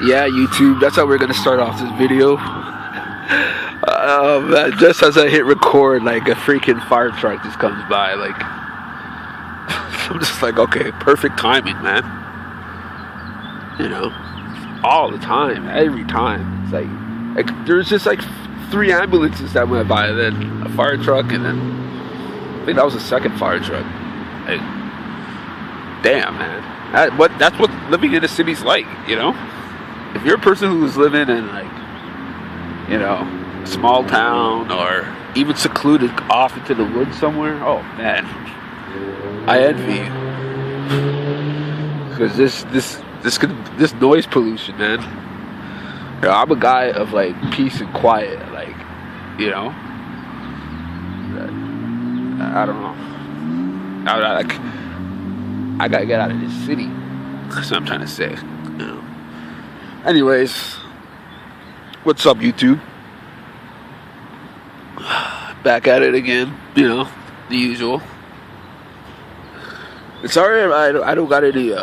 Yeah, YouTube, that's how we're gonna start off this video. Man, just as I hit record, like a freaking fire truck just comes by. Like, I'm just like, okay, perfect timing, man. You know, all the time, every time. It's like there's just like 3 ambulances that went by, then a fire truck, and then I think that was the second fire truck. Like, damn, man. That's what living in a city's like, you know? If you're a person who's living in, like, you know, a small town or even secluded off into the woods somewhere, oh, man. I envy you. Because this noise pollution, man. You know, I'm a guy of, like, peace and quiet, like, you know? I don't know. I gotta get out of this city. That's what I'm trying to say. You know. Anyways, what's up, YouTube? Back at it again. You know, the usual. It's alright. I don't got any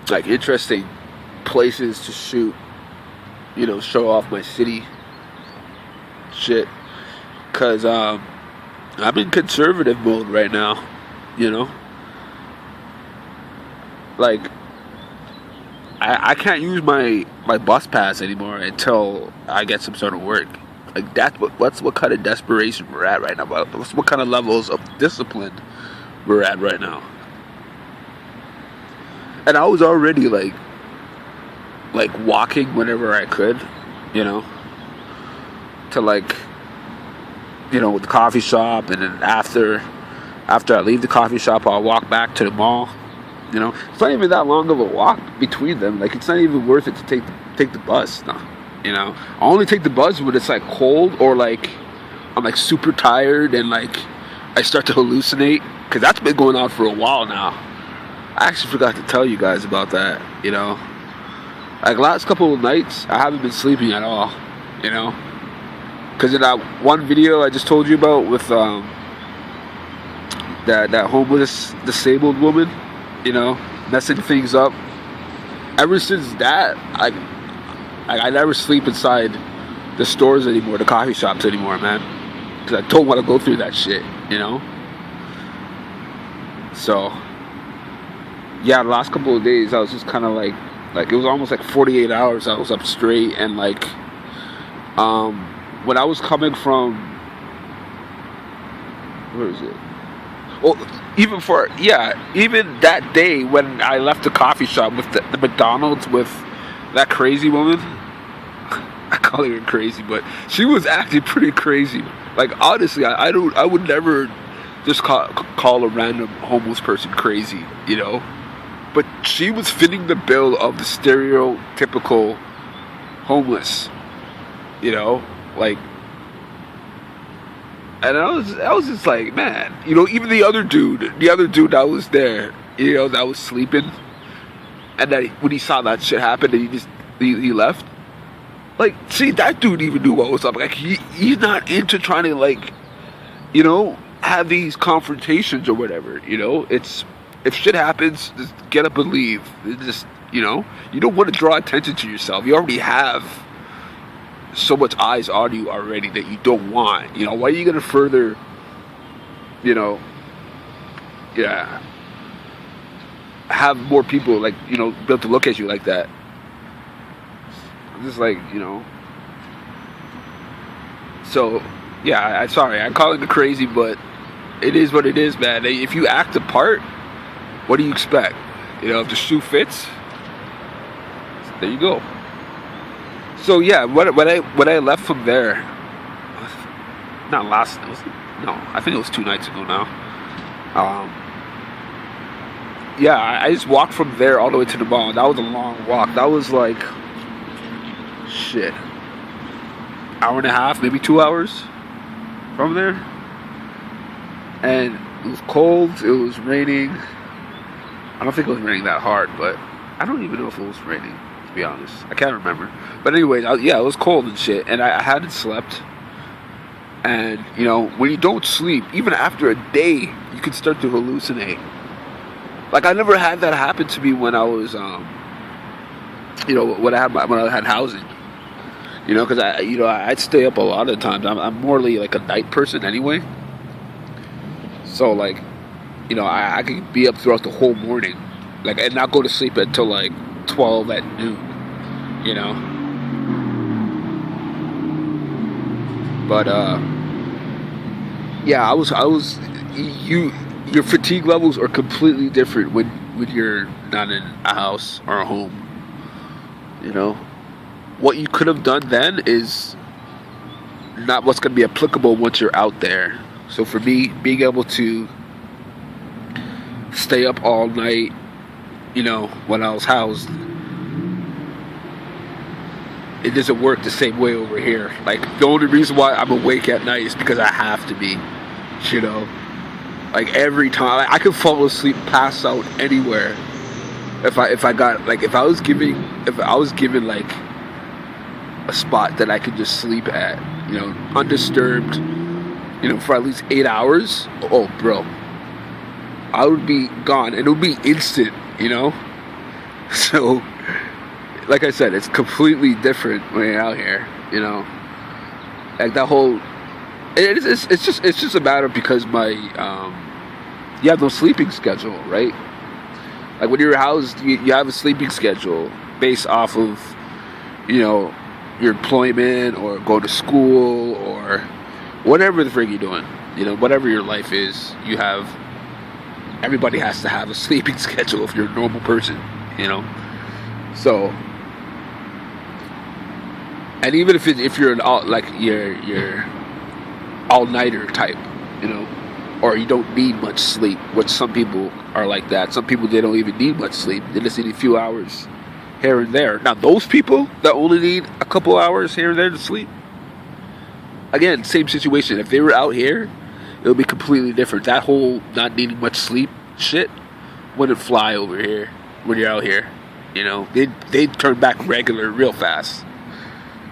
like interesting places to shoot. You know, show off my city. Shit, cause I'm in conservative mode right now. You know. Like, I can't use my bus pass anymore until I get some sort of work. Like, that's what kind of desperation we're at right now. What's what kind of levels of discipline we're at right now. And I was already like walking whenever I could, you know, to, like, you know, the coffee shop, and then after I leave the coffee shop, I'll walk back to the mall. You know, it's not even that long of a walk between them. Like, it's not even worth it to take the bus. No, you know, I only take the bus when it's like cold, or like I'm like super tired and like I start to hallucinate, because that's been going on for a while now. I actually forgot to tell you guys about that. You know, like last couple of nights I haven't been sleeping at all. You know, because in that one video I just told you about with that homeless disabled woman, you know, messing things up. Ever since that, I never sleep inside the stores anymore, the coffee shops anymore, man. Because I don't want to go through that shit, you know. So, yeah, the last couple of days I was just kind of like it was almost like 48 hours I was up straight, and like, when I was coming from, where is it? Well, even that day when I left the coffee shop with the McDonald's with that crazy woman. I call her crazy, but she was acting pretty crazy. Like, honestly, I would never just call a random homeless person crazy, you know. But she was fitting the bill of the stereotypical homeless, you know, like. And I was just like, man, you know, even the other dude that was there, you know, that was sleeping, and that when he saw that shit happen, and he left. Like, see, that dude even knew what was up. Like, he's not into trying to, like, you know, have these confrontations or whatever. You know, it's, if shit happens, just get up and leave. It's just, you know, you don't want to draw attention to yourself. You already have so much eyes on you already that you don't want. You know, why are you gonna further, you know, yeah, have more people, like, you know, be able to look at you like that? Just like, you know. So, yeah, sorry, I'm calling it crazy, but it is what it is, man. If you act the part, what do you expect? You know, if the shoe fits, there you go. So yeah, when I left from there, not last, I think it was 2 nights ago now. Yeah, I just walked from there all the way to the mall. That was a long walk. That was like, shit, hour and a half, maybe 2 hours from there. And it was cold. It was raining. I don't think it was raining that hard, but I don't even know if it was raining, to be honest. I can't remember. But anyways, yeah, it was cold and shit, and I hadn't slept. And, you know, when you don't sleep, even after a day, you can start to hallucinate. Like, I never had that happen to me when I was You know, when I had housing. You know, because I'd stay up a lot of times. I'm morely like a night person anyway. So like, you know, I could be up throughout the whole morning, like, and not go to sleep until like 12 at noon. You know, but yeah, I was your fatigue levels are completely different when you're not in a house or a home. You know, what you could have done then is not what's going to be applicable once you're out there. So for me, being able to stay up all night, you know, when I was housed, it doesn't work the same way over here. Like, the only reason why I'm awake at night is because I have to be, you know. Like, every time I could fall asleep, pass out anywhere. If I was given like a spot that I could just sleep at, you know, undisturbed, you know, for at least 8 hours, oh bro, I would be gone, and it would be instant, you know. So, like I said, it's completely different when you're out here, you know. Like that whole, it's just a matter because you have no sleeping schedule, right? Like when you're housed, you have a sleeping schedule based off of, you know, your employment or going to school or whatever the frig you're doing. You know, whatever your life is, everybody has to have a sleeping schedule if you're a normal person, you know. So, and even if you're an you're all-nighter type, you know, or you don't need much sleep, which some people are like that. Some people, they don't even need much sleep. They just need a few hours here and there. Now, those people that only need a couple hours here and there to sleep, again, same situation. If they were out here, it would be completely different. That whole not needing much sleep shit wouldn't fly over here when you're out here. You know, they'd turn back regular real fast.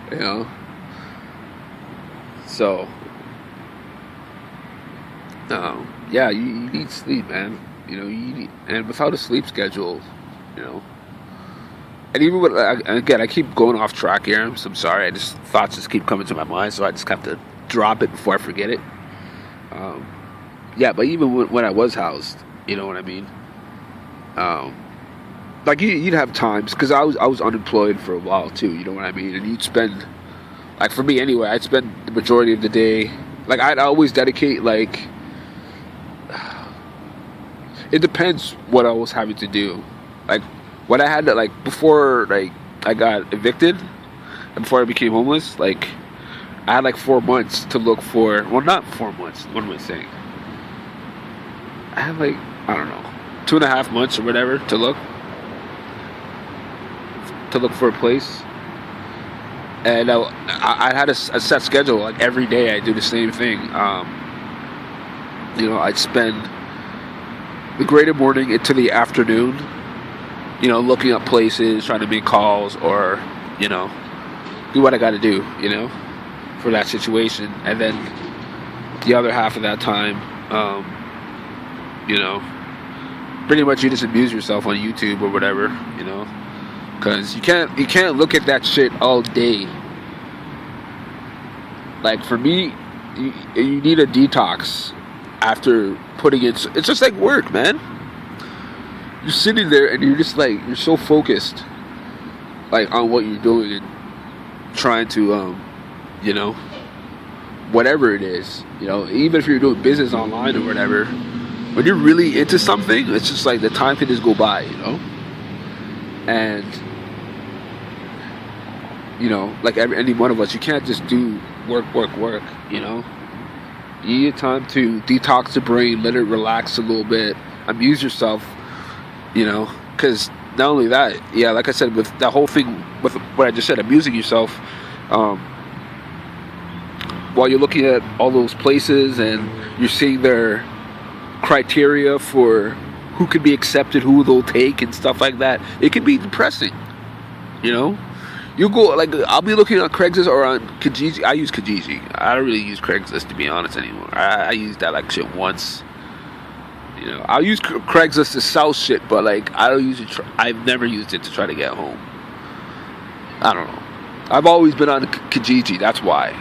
You know? So, yeah, you need sleep, man. You know, and without a sleep schedule, you know. And even with, again, I keep going off track here. I'm sorry. Thoughts just keep coming to my mind, so I just have to drop it before I forget it. Yeah, but even when I was housed, you know what I mean. Like you'd have times, because I was unemployed for a while too. You know what I mean. And you'd spend, like for me anyway, I'd spend the majority of the day. Like I'd always dedicate like. It depends what I was having to do. Like when I had to, like before, like I got evicted and before I became homeless, like I had like 4 months to look for. Well, not 4 months. What am I saying? I had like, I don't know, 2.5 months or whatever to look for a place. And I had a set schedule. Like every day I do the same thing. You know, I'd spend the greater morning into the afternoon, you know, looking up places, trying to make calls, or, you know, do what I got to do, you know, for that situation. And then the other half of that time, you know, pretty much you just amuse yourself on YouTube or whatever, you know, because you can't look at that shit all day. Like for me, you need a detox after putting it. It's just like work, man. You're sitting there and you're just like, you're so focused, like on what you're doing and trying to, you know, whatever it is, you know, even if you're doing business online or whatever, when you're really into something, it's just like the time can just go by, you know. And you know, like any one of us, you can't just do work, you know. You need time to detox the brain, let it relax a little bit, amuse yourself, you know, because not only that, yeah, like I said, with that whole thing, with what I just said, amusing yourself, while you're looking at all those places and you're seeing their criteria for who could be accepted, who they'll take and stuff like that, it can be depressing, you know. You go, like, I'll be looking on Craigslist or on Kijiji. I use Kijiji. I don't really use Craigslist, to be honest, anymore. I use that, like, shit once. You know, I'll use Craigslist to sell shit, but, like, I don't use it. I've never used it to try to get home. I don't know. I've always been on Kijiji. That's why.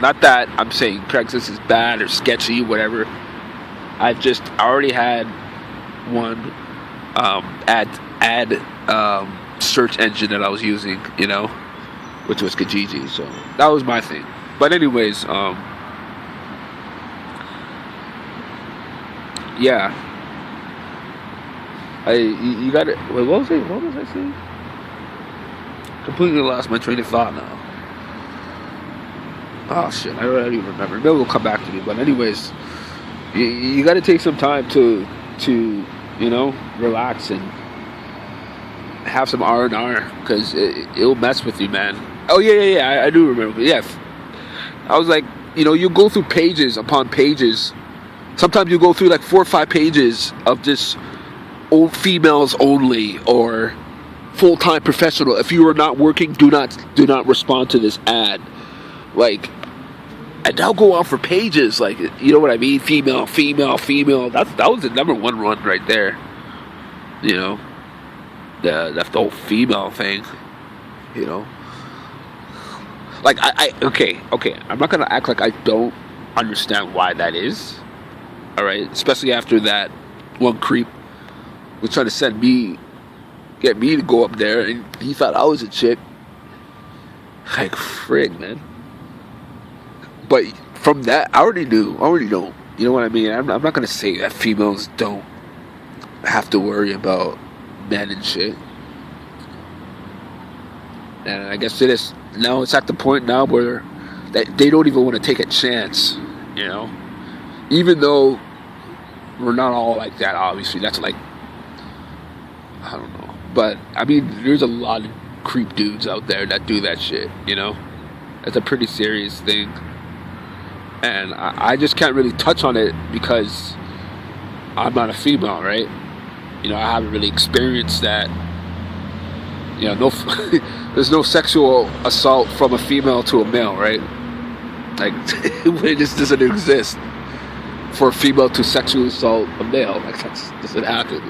Not that I'm saying Craigslist is bad or sketchy, whatever. I already had one ad search engine that I was using, which was Kijiji. So that was my thing. But anyways, yeah. You got it. Wait, what was it? What was I saying? Completely lost my train of thought now. Oh shit, I don't even remember. Maybe it'll come back to me. But anyways, you got to take some time to relax and have some R&R, because it'll mess with you, man. Oh yeah. I do remember. Yeah, I was like, you go through pages upon pages. Sometimes you go through like 4 or 5 pages of just old females only or full-time professional. If you are not working, do not respond to this ad. Like, and that'll go on for pages. Like, you know what I mean? Female. That was the number one run right there. That's the whole female thing. Like okay. I'm not gonna act like I don't understand why that is. All right, especially after that one creep was trying to get me to go up there, and he thought I was a chick. Like, frig, man. But from that, I already know. You know what I mean? I'm not going to say that females don't have to worry about men and shit. And I guess now it's at the point now where they don't even want to take a chance, Even though we're not all like that, obviously. That's like, I don't know. But, I mean, there's a lot of creep dudes out there that do that shit, It's a pretty serious thing. And I just can't really touch on it because I'm not a female, right? I haven't really experienced that. There's no sexual assault from a female to a male, right? Like, it just doesn't exist for a female to sexually assault a male. Like, that doesn't happen,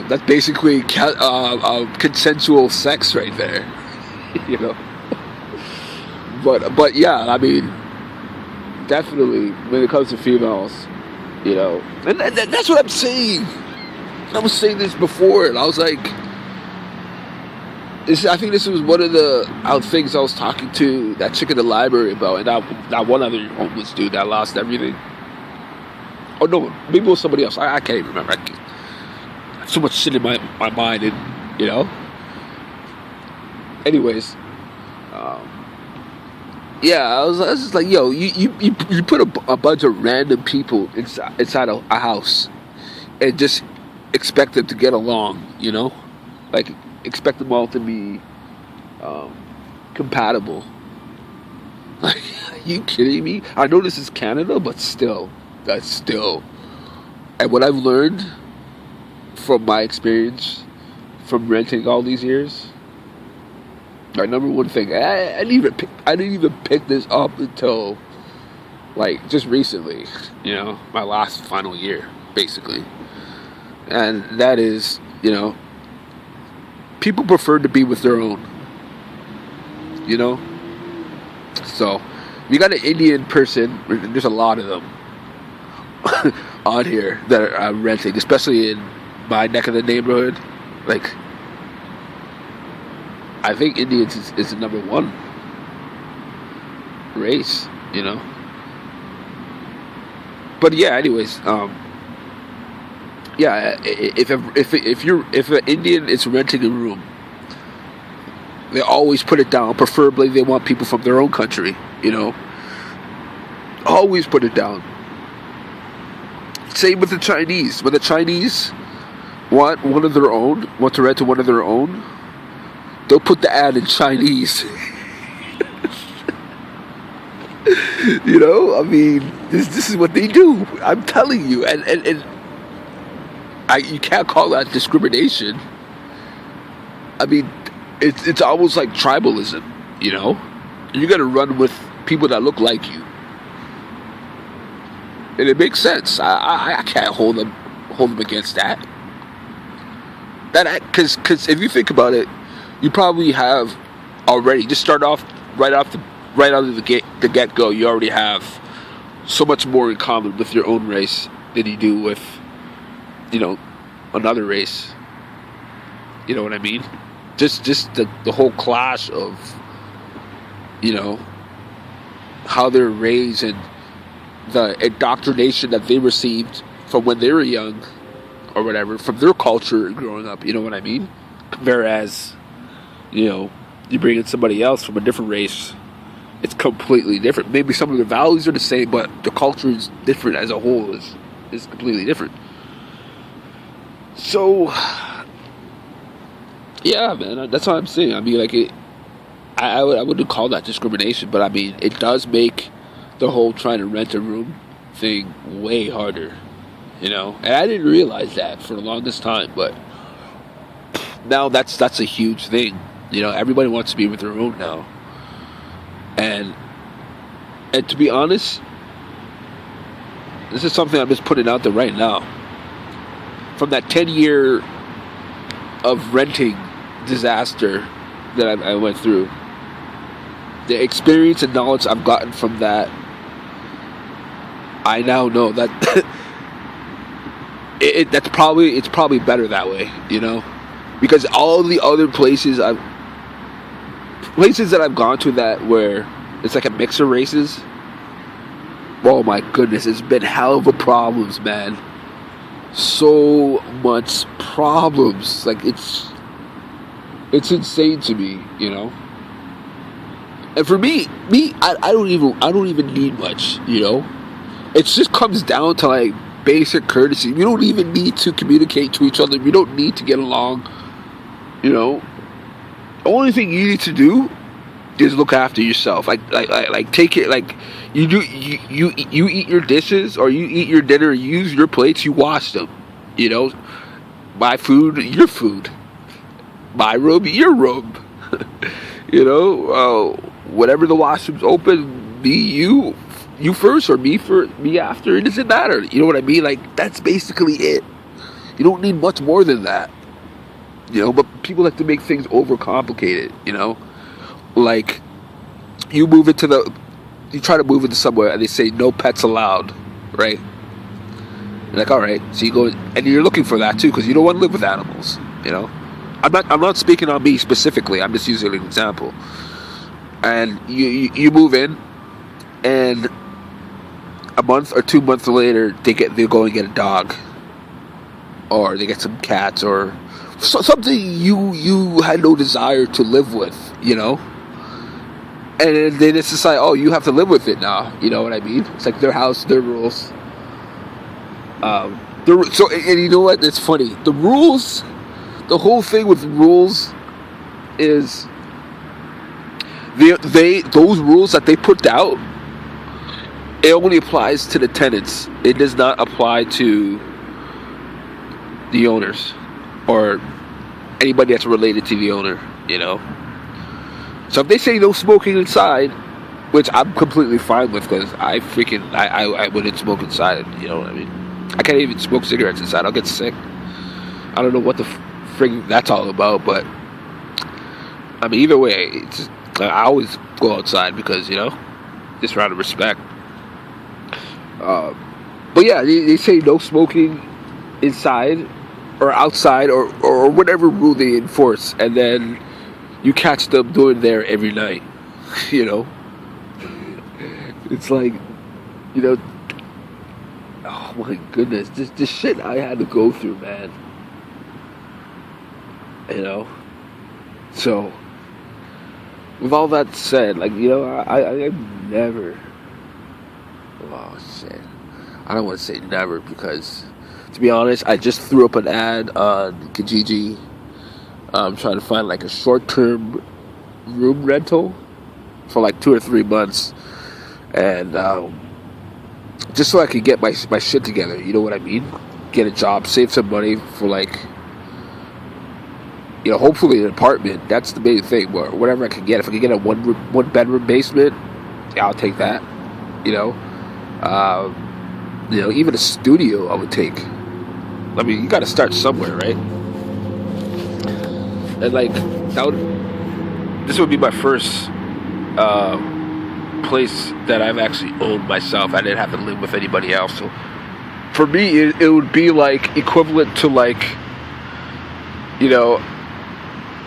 That's basically consensual sex right there, But yeah, I mean, definitely when it comes to females, and that's what I'm saying. I was saying this before, and I was like, I think this was one of the things I was talking to that chick in the library about, and that one other homeless dude that lost everything. Oh no, maybe it was somebody else. I can't even remember. I have so much shit in my mind, and Anyways, yeah, I was just like, yo, you put a bunch of random people inside a house and just expect them to get along, like expect them all to be compatible. Like, are you kidding me? I know this is Canada, but still, that's still. And what I've learned from my experience from renting all these years. Our number one thing, I didn't even pick this up until like just recently, my last final year, basically. And that is, people prefer to be with their own, So, if you got an Indian person, there's a lot of them on here that are renting, especially in my neck of the neighborhood. Like, I think Indians is the number one race, But yeah, anyways, yeah, if an Indian is renting a room, they always put it down. Preferably, they want people from their own country, Always put it down. Same with the Chinese. When the Chinese want to rent to one of their own, they'll put the ad in Chinese. I mean, this is what they do. I'm telling you, and you can't call that discrimination. I mean, it's almost like tribalism. You got to run with people that look like you, and it makes sense. I can't hold them against that. Because if you think about it, you probably have already just start off right out of the get go. You already have so much more in common with your own race than you do with, you know, another race. You know what I mean? Just the whole clash of, you know, how they're raised and the indoctrination that they received from when they were young or whatever, from their culture growing up, you know what I mean? Whereas, you know, you bring in somebody else from a different race, it's completely different. Maybe some of the values are the same, but the culture is different as a whole, is completely different. So, yeah, man, that's what I'm saying. I mean, like, I wouldn't call that discrimination, but I mean, it does make the whole trying to rent a room thing way harder, you know? And I didn't realize that for the longest time, but now that's a huge thing. You know, everybody wants to be with their own now. And to be honest, this is something I'm just putting out there right now. From that 10-year of renting disaster that I went through, the experience and knowledge I've gotten from that, I now know that it's probably better that way, you know, because all the other places that I've gone to that where it's like a mix of races, oh my goodness, it's been hell of a problems, man. So much problems, like it's insane to me, you know. And for me, I don't even need much, you know. It just comes down to like basic courtesy. We don't even need to communicate to each other. We don't need to get along, you know. The only thing you need to do is look after yourself. Like take it, like you eat your dishes or you eat your dinner, you use your plates, you wash them, you know. My food, your food. My room, your room. You know, whatever the washroom's open, be you first or me after. It doesn't matter. You know what I mean? Like, that's basically it. You don't need much more than that. You know, but people like to make things overcomplicated, you know? Like, you try to move into somewhere and they say no pets allowed, right? You're like, all right. So you go, and you're looking for that too, because you don't want to live with animals, you know? I'm not speaking on me specifically. I'm just using an example. And you move in, and a month or 2 months later, they go and get a dog, or they get some cats, or something you had no desire to live with, you know. And then it's just like, oh, you have to live with it now. You know what I mean? It's like their house, their rules. And you know what? It's funny. The rules. The whole thing with rules is those rules that they put out, it only applies to the tenants. It does not apply to the owners or anybody that's related to the owner, you know. So if they say no smoking inside, which I'm completely fine with, because I wouldn't smoke inside, you know what I mean. I can't even smoke cigarettes inside. I'll get sick. I don't know what the frig that's all about, but I mean, either way, I always go outside because, you know, just out of respect. But yeah, they say no smoking inside or outside or whatever rule they enforce, and then you catch them doing there every night. You know, it's like, you know, oh my goodness, this shit I had to go through, man. You know, so with all that said, like, you know, I never, oh shit, I don't want to say never, because to be honest, I just threw up an ad on Kijiji. I'm trying to find like a short-term room rental for like 2 or 3 months, and just so I could get my shit together. You know what I mean? Get a job, save some money for, like, you know, hopefully an apartment. That's the main thing. Or whatever I can get. If I can get a one bedroom basement, yeah, I'll take that. You know, even a studio I would take. I mean, you got to start somewhere, right? And like this would be my first place that I've actually owned myself. I didn't have to live with anybody else. So for me, it would be like equivalent to like, you know,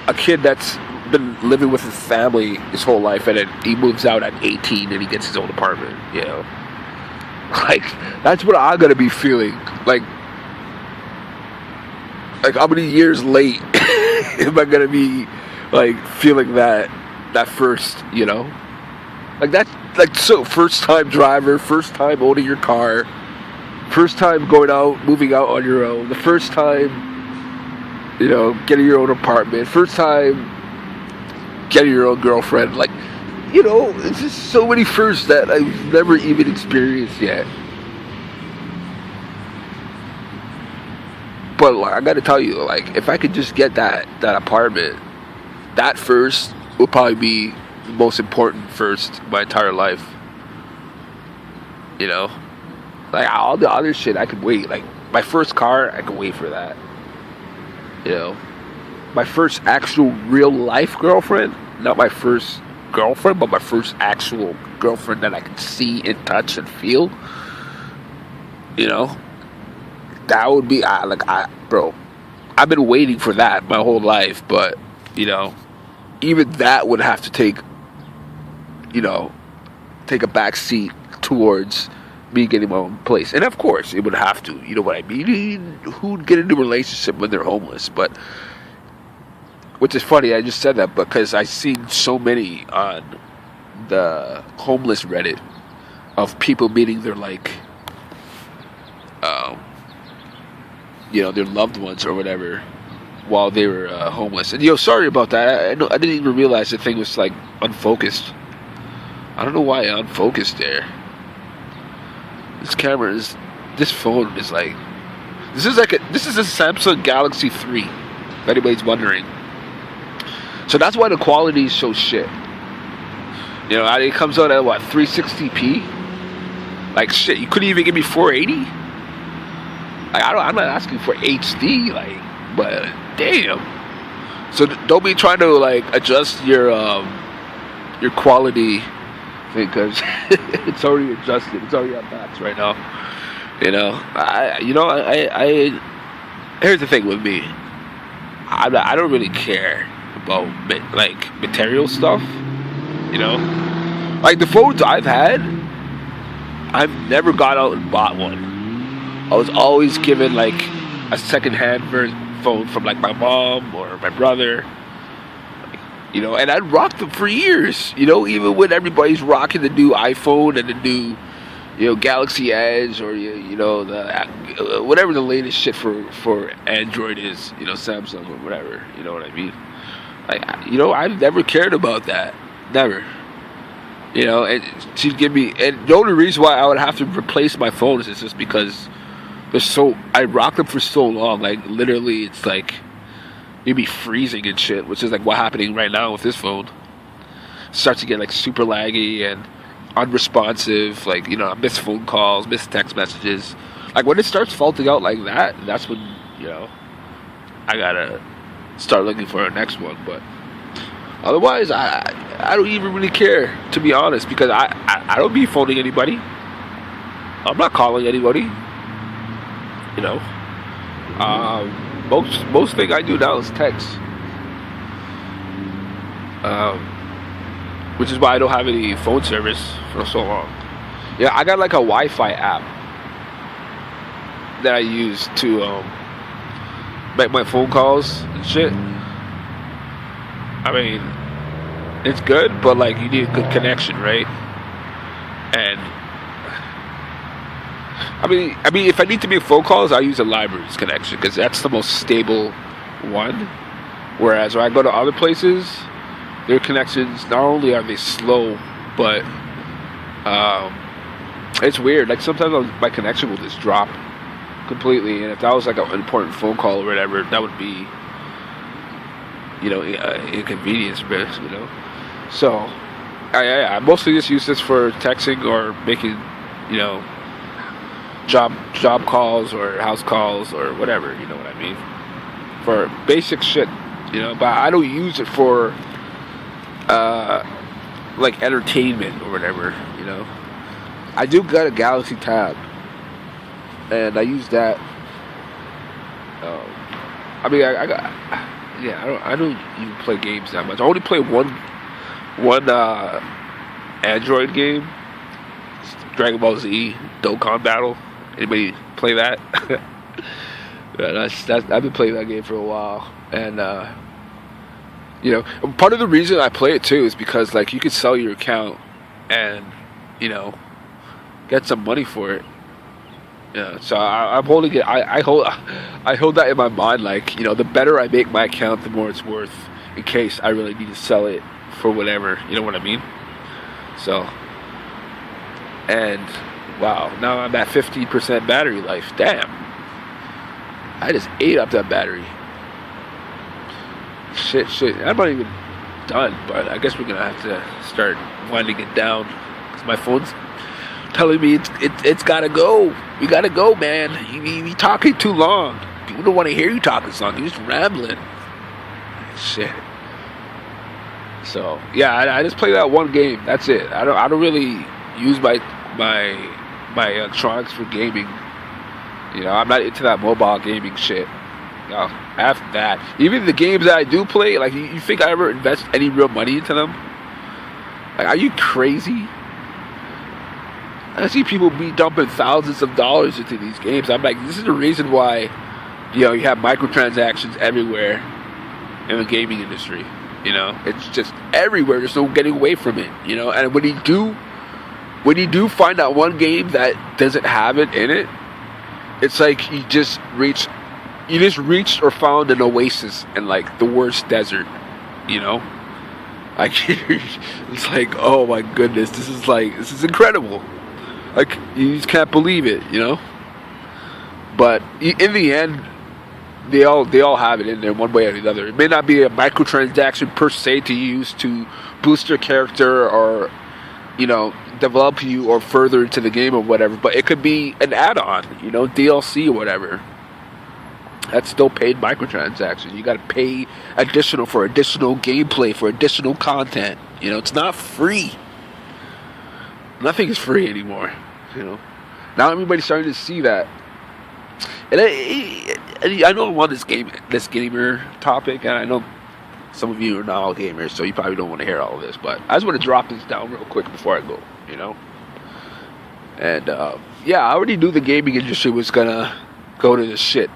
a kid that's been living with his family his whole life, and then he moves out at 18 and he gets his own apartment. You know, like that's what I'm gonna be feeling. Like how many years late am I gonna be like feeling that first, you know? Like that, like, so first time driver, first time owning your car, first time going out, moving out on your own, the first time, you know, getting your own apartment, first time getting your own girlfriend. Like, you know, it's just so many firsts that I've never even experienced yet. But like, I gotta tell you, like, if I could just get that apartment, that first will probably be the most important first my entire life. You know, like all the other shit I could wait. Like my first car, I could wait for that. You know, my first actual real life girlfriend, not my first girlfriend, but my first actual girlfriend that I could see and touch and feel. You know, that would be bro. I've been waiting for that my whole life, but you know, even that would have to take a back seat towards me getting my own place. And of course, it would have to. You know what I mean? Who'd get into a relationship when they're homeless? But, which is funny, I just said that because I've seen so many on the homeless Reddit of people meeting their, like, their loved ones or whatever while they were homeless. And, sorry about that. I didn't even realize the thing was, like, unfocused. I don't know why I'm unfocused there. This phone is like, this is a Samsung Galaxy 3, if anybody's wondering. So that's why the quality is so shit. You know, it comes out at what, 360p? Like shit, you couldn't even give me 480? Like I'm not asking for HD, like, but damn. So don't be trying to like adjust your quality, because it's already adjusted. It's already on max right now. You know, here's the thing with me. I don't really care about like material stuff. You know, like the phones I've had, I've never gone out and bought one. I was always given like a second-hand phone from like my mom or my brother. You know, and I'd rock them for years, you know, even when everybody's rocking the new iPhone and the new, Galaxy Edge or, the whatever the latest shit for Android is, Samsung or whatever, you know what I mean? Like, I've never cared about that. Never. You know, and she'd give me, and the only reason why I would have to replace my phones is just because I rocked them for so long, like, literally, it's like, maybe freezing and shit, which is like what's happening right now with this phone. It starts to get like super laggy and unresponsive, like, I miss phone calls, miss text messages. Like when it starts faulting out like that, that's when, I gotta start looking for a next one. But otherwise, I don't even really care, to be honest, because I don't be phoning anybody. I'm not calling anybody. Most thing I do now is text, which is why I don't have any phone service for so long. Yeah, I got like a Wi-Fi app that I use to make my phone calls and shit. I mean, it's good, but like you need a good connection, right? And I mean, if I need to make phone calls, I use a library's connection because that's the most stable one. Whereas when I go to other places, their connections, not only are they slow, but it's weird. Like sometimes my connection will just drop completely, and if that was like an important phone call or whatever, that would be, inconvenience, So, I mostly just use this for texting or making, job calls or house calls or whatever, you know what I mean? For basic shit, But I don't use it for like entertainment or whatever. I do got a Galaxy Tab, and I use that. I don't even play games that much. I only play one Android game, Dragon Ball Z Dokkan Battle. Anybody play that? Yeah, I've been playing that game for a while, and part of the reason I play it too is because like you could sell your account and get some money for it. Yeah, so I'm holding it. I hold that in my mind. Like the better I make my account, the more it's worth in case I really need to sell it for whatever. You know what I mean? So, and wow, now I'm at 50% battery life. Damn, I just ate up that battery. Shit. I'm not even done, but I guess we're gonna have to start winding it down because my phone's telling me it's gotta go. We gotta go, man. You talking too long. People don't want to hear you talking so long. You're just rambling. Shit. So yeah, I just play that one game. That's it. I don't really use my electronics for gaming. I'm not into that mobile gaming shit. No, after that, even the games that I do play, like you think I ever invest any real money into them? Like, are you crazy? I see people be dumping thousands of dollars into these games. I'm like, this is the reason why, you have microtransactions everywhere in the gaming industry. It's just everywhere. There's no getting away from it. And when you do find that one game that doesn't have it in it, it's like you just reached or found an oasis in like the worst desert. Like it's like, oh my goodness, this is incredible. Like, you just can't believe it, But in the end, they all have it in there one way or the other. It may not be a microtransaction per se to use to boost your character or, develop you or further into the game or whatever. But it could be an add-on, DLC or whatever. That's still paid microtransaction. You got to pay additional for additional gameplay, for additional content. It's not free. Nothing is free anymore. Now everybody's starting to see that. And I know I'm on this gamer topic, and I know some of you are not all gamers, so you probably don't want to hear all of this. But I just want to drop this down real quick before I go. And I already knew the gaming industry was gonna go to this shit.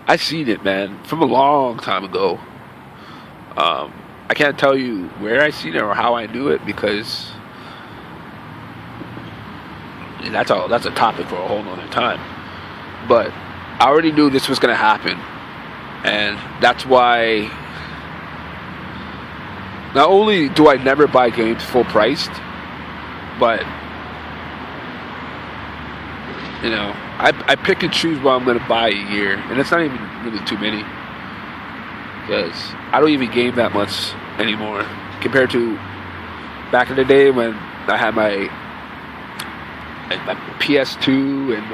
I seen it, man, from a long time ago. I can't tell you where I seen it or how I knew it because that's a topic for a whole nother time. But I already knew this was going to happen, and that's why not only do I never buy games full priced, but I pick and choose what I'm going to buy a year, and it's not even really too many because I don't even game that much anymore compared to back in the day when I had my PS2 and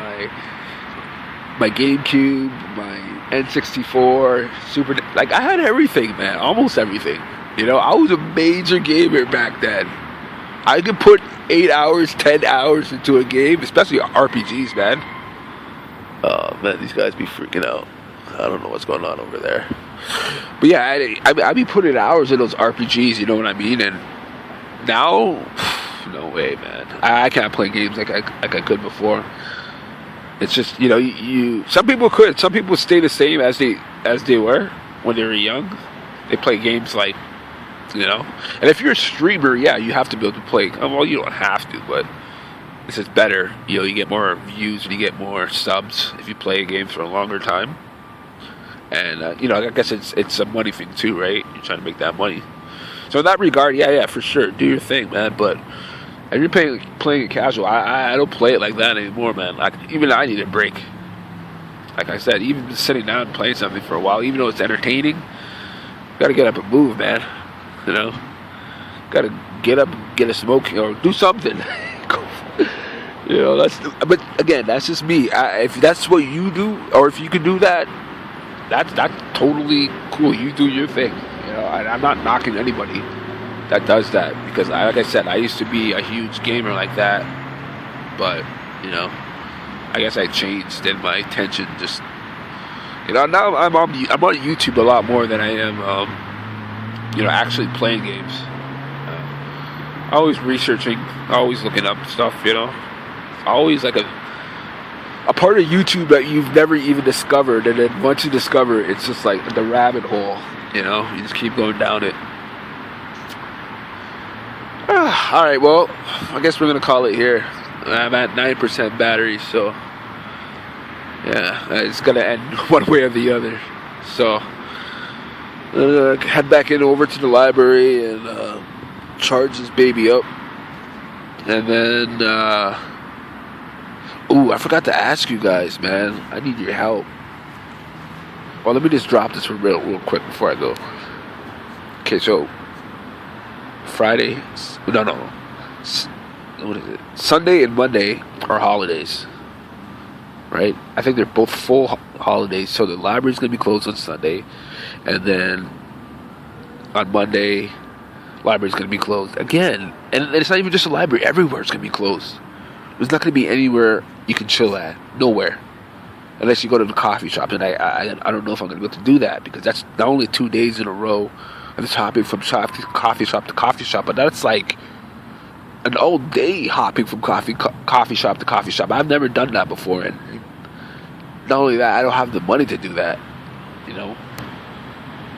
my GameCube, my N64, like I had everything, man, almost everything. I was a major gamer back then. I could put 8 hours, 10 hours into a game, especially RPGs, man. Oh man, these guys be freaking out. I don't know what's going on over there. But yeah, I be putting hours in those RPGs, you know what I mean? And now, no way, man. I can't play games like I could before. It's just, some people could. Some people stay the same as they were when they were young. They play games like, And if you're a streamer, yeah, you have to be able to play. Well, you don't have to, but this is better. You get more views and you get more subs if you play games for a longer time. And, I guess it's a money thing too, right? You're trying to make that money. So in that regard, yeah, for sure. Do your thing, man. But if you're playing it casual, I don't play it like that anymore, man. Like, even I need a break. Like I said, even sitting down and playing something for a while, even though it's entertaining, you gotta get up and move, man. Gotta get up and get a smoke or do something. But again, that's just me. If that's what you do, or if you can do that, that's totally cool. You do your thing. You know, I'm not knocking anybody that does that because, like I said, I used to be a huge gamer like that, but you know, I guess I changed and my attention just, you know, now I'm on YouTube a lot more than I am, you know, actually playing games. Always researching, always looking up stuff, you know. Always like a part of YouTube that you've never even discovered, and then once you discover it, it's just like the rabbit hole, you know. You just keep going down it. All right, well, I guess we're gonna call it here. I'm at 9% battery, so yeah, it's gonna end one way or the other. So head back in over to the library and charge this baby up, and then I forgot to ask you guys, man. I need your help. Well, let me just drop this real quick before I go. Okay, so Friday, no, what is it? Sunday and Monday are holidays, right? I think they're both full holidays. So the library's gonna be closed on Sunday, and then on Monday, library's gonna be closed again. And it's not even just a library; everywhere's gonna be closed. There's not gonna be anywhere you can chill at, nowhere, unless you go to the coffee shop. And I don't know if I'm gonna be able to do that because that's not only 2 days in a row. I'm just hopping from coffee shop to coffee shop, but that's like an all day hopping from coffee shop to coffee shop. I've never done that before, and not only that, I don't have the money to do that, you know.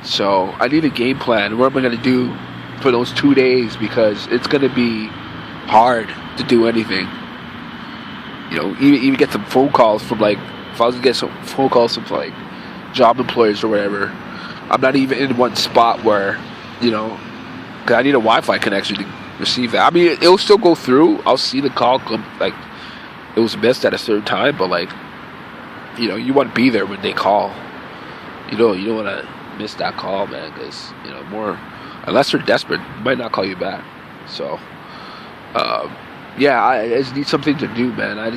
So I need a game plan. What am I gonna do for those 2 days? Because it's gonna be hard to do anything. You know, even get some phone calls from, like, if I was to get some phone calls from like job employers or whatever. I'm not even in one spot where, you know, because I need a Wi-Fi connection to receive that. I mean, it'll still go through. I'll see the call come, like, it was missed at a certain time, but, like, you know, you want to be there when they call. You know, you don't want to miss that call, man, because, you know, unless they're desperate, they might not call you back. So, yeah, I just need something to do, man. I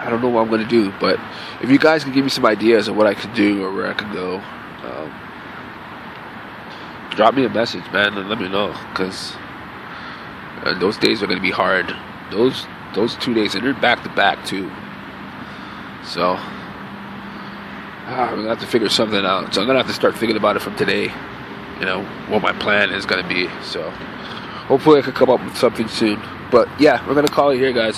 don't know what I'm going to do, but if you guys can give me some ideas of what I could do or where I could go, drop me a message, man, and let me know, because those days are going to be hard. Those 2 days, and they're back to back too. So I'm going to have to figure something out. So I'm going to have to start thinking about it from today, you know, what my plan is going to be. So hopefully I can come up with something soon. But yeah, we're going to call it here, guys.